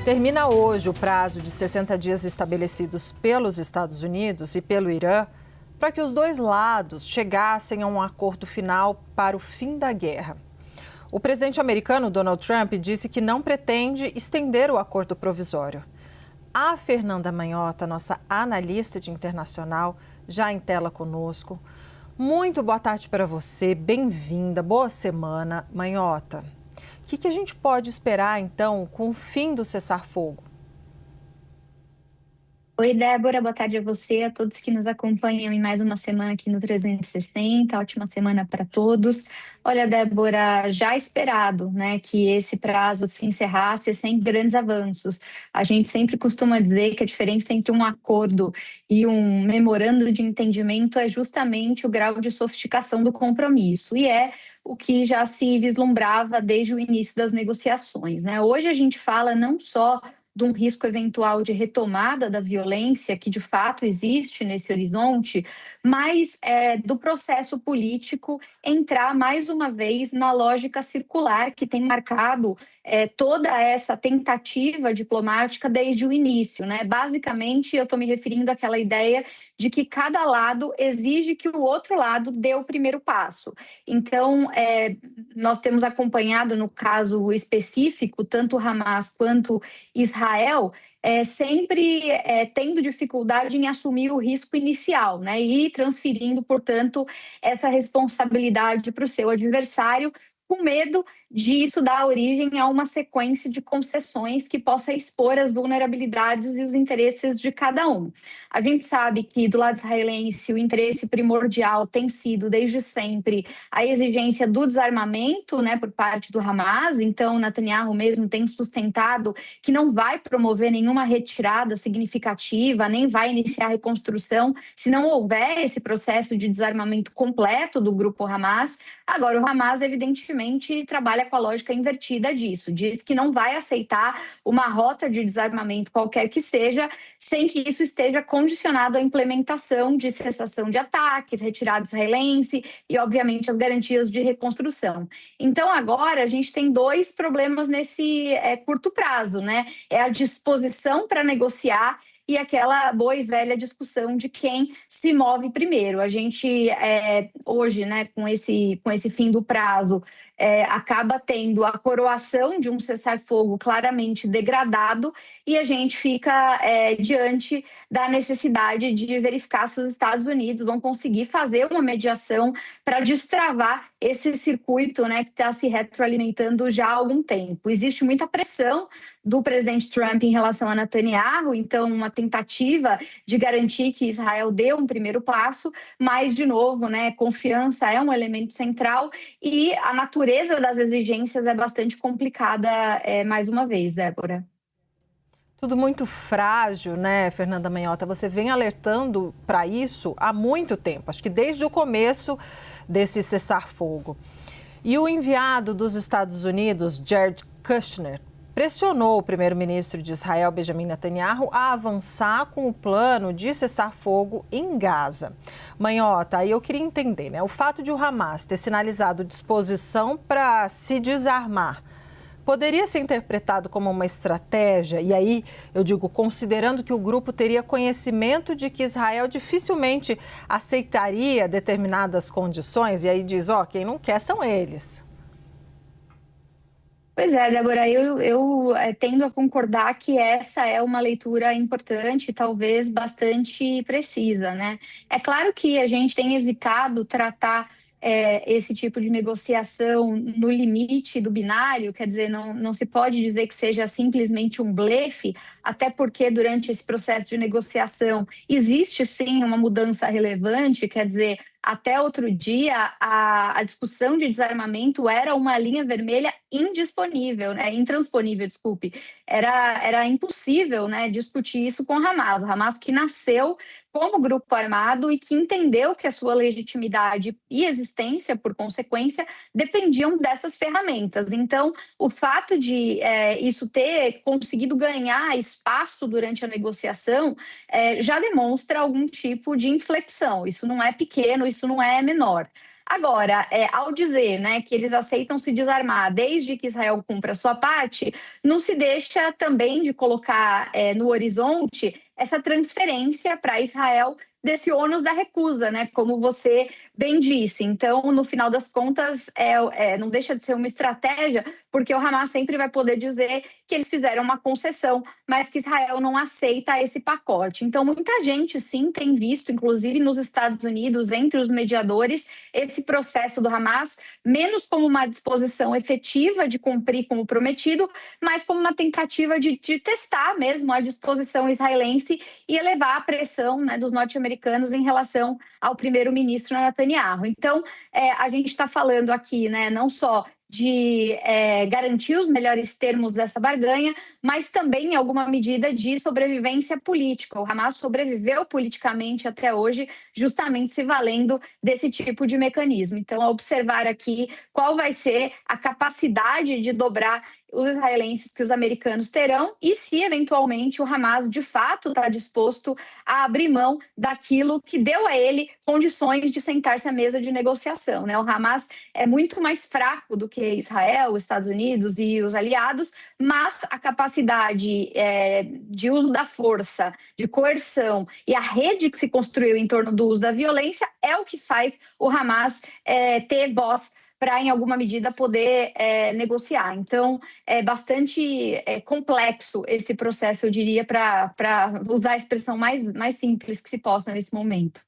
Termina hoje o prazo de 60 dias estabelecidos pelos Estados Unidos e pelo Irã para que os dois lados chegassem a um acordo final para o fim da guerra. O presidente americano Donald Trump disse que não pretende estender o acordo provisório. A Fernanda Manhota, nossa analista de internacional, já em tela conosco. Muito boa tarde para você, bem-vinda, boa semana, Manhota. O que a gente pode esperar, então, com o fim do cessar-fogo? Oi, Débora, boa tarde a você, a todos que nos acompanham em mais uma semana aqui no 360, ótima semana para todos. Olha, Débora, já esperado, né, que esse prazo se encerrasse sem grandes avanços. A gente sempre costuma dizer que a diferença entre um acordo e um memorando de entendimento é justamente o grau de sofisticação do compromisso, e é o que já se vislumbrava desde o início das negociações, né? Hoje a gente fala não só de um risco eventual de retomada da violência, que de fato existe nesse horizonte, mas do processo político entrar mais uma vez na lógica circular que tem marcado toda essa tentativa diplomática desde o início, né? Basicamente, eu estou me referindo àquela ideia de que cada lado exige que o outro lado dê o primeiro passo. Então, nós temos acompanhado, no caso específico, tanto o Hamas quanto Israel, sempre tendo dificuldade em assumir o risco inicial, né? E transferindo, portanto, essa responsabilidade para o seu adversário, com medo disso dar origem a uma sequência de concessões que possa expor as vulnerabilidades e os interesses de cada um. A gente sabe que, do lado israelense, o interesse primordial tem sido, desde sempre, a exigência do desarmamento, né, por parte do Hamas. Então, Netanyahu mesmo tem sustentado que não vai promover nenhuma retirada significativa, nem vai iniciar a reconstrução se não houver esse processo de desarmamento completo do grupo Hamas. Agora, o Hamas, evidentemente, trabalha com a lógica invertida disso. Diz que não vai aceitar uma rota de desarmamento qualquer que seja, sem que isso esteja condicionado à implementação de cessação de ataques, retirada israelense e, obviamente, as garantias de reconstrução. Então, agora, a gente tem dois problemas nesse curto prazo, né? É a disposição para negociar e aquela boa e velha discussão de quem se move primeiro. A gente, hoje, né, com esse fim do prazo, acaba tendo a coroação de um cessar-fogo claramente degradado, e a gente fica diante da necessidade de verificar se os Estados Unidos vão conseguir fazer uma mediação para destravar esse circuito, né, que está se retroalimentando já há algum tempo. Existe muita pressão do presidente Trump em relação a Netanyahu, então uma tentativa de garantir que Israel dê um primeiro passo, mas, de novo, né, confiança é um elemento central e a natureza das exigências é bastante complicada, mais uma vez, Débora. Tudo muito frágil, né, Fernanda Manhota? Você vem alertando para isso há muito tempo, acho que desde o começo desse cessar-fogo. E o enviado dos Estados Unidos, Jared Kushner, pressionou o primeiro-ministro de Israel, Benjamin Netanyahu, a avançar com o plano de cessar-fogo em Gaza. Manhota, aí eu queria entender, né? O fato de o Hamas ter sinalizado disposição para se desarmar poderia ser interpretado como uma estratégia, e aí eu digo, considerando que o grupo teria conhecimento de que Israel dificilmente aceitaria determinadas condições, e aí diz, quem não quer são eles. Pois é, Débora, eu tendo a concordar que essa é uma leitura importante, talvez bastante precisa, né? É claro que a gente tem evitado tratar esse tipo de negociação no limite do binário, quer dizer, não se pode dizer que seja simplesmente um blefe, até porque durante esse processo de negociação existe sim uma mudança relevante, quer dizer, até outro dia, a discussão de desarmamento era uma linha vermelha indisponível, né? Intransponível, desculpe. Era impossível, né, discutir isso com o Hamas. O Hamas que nasceu como grupo armado e que entendeu que a sua legitimidade e existência, por consequência, dependiam dessas ferramentas. Então, o fato de isso ter conseguido ganhar espaço durante a negociação já demonstra algum tipo de inflexão. Isso não é pequeno, isso não é menor. Agora, ao dizer, né, que eles aceitam se desarmar desde que Israel cumpra a sua parte, não se deixa também de colocar no horizonte essa transferência para Israel desse ônus da recusa, né? Como você bem disse. Então, no final das contas, não deixa de ser uma estratégia, porque o Hamas sempre vai poder dizer que eles fizeram uma concessão, mas que Israel não aceita esse pacote. Então, muita gente, sim, tem visto, inclusive nos Estados Unidos, entre os mediadores, esse processo do Hamas, menos como uma disposição efetiva de cumprir como prometido, mas como uma tentativa de testar mesmo a disposição israelense e elevar a pressão, né, dos norte-americanos em relação ao primeiro-ministro Netanyahu. Então, a gente está falando aqui, né, não só de garantir os melhores termos dessa barganha, mas também, em alguma medida, de sobrevivência política. O Hamas sobreviveu politicamente até hoje, justamente se valendo desse tipo de mecanismo. Então, a observar aqui qual vai ser a capacidade de dobrar os israelenses que os americanos terão e se, eventualmente, o Hamas, de fato, está disposto a abrir mão daquilo que deu a ele condições de sentar-se à mesa de negociação, né? O Hamas é muito mais fraco do que Israel, os Estados Unidos e os aliados, mas a capacidade de uso da força, de coerção e a rede que se construiu em torno do uso da violência é o que faz o Hamas ter voz para, em alguma medida, poder negociar. Então, é bastante complexo esse processo, eu diria, para usar a expressão mais simples que se possa nesse momento.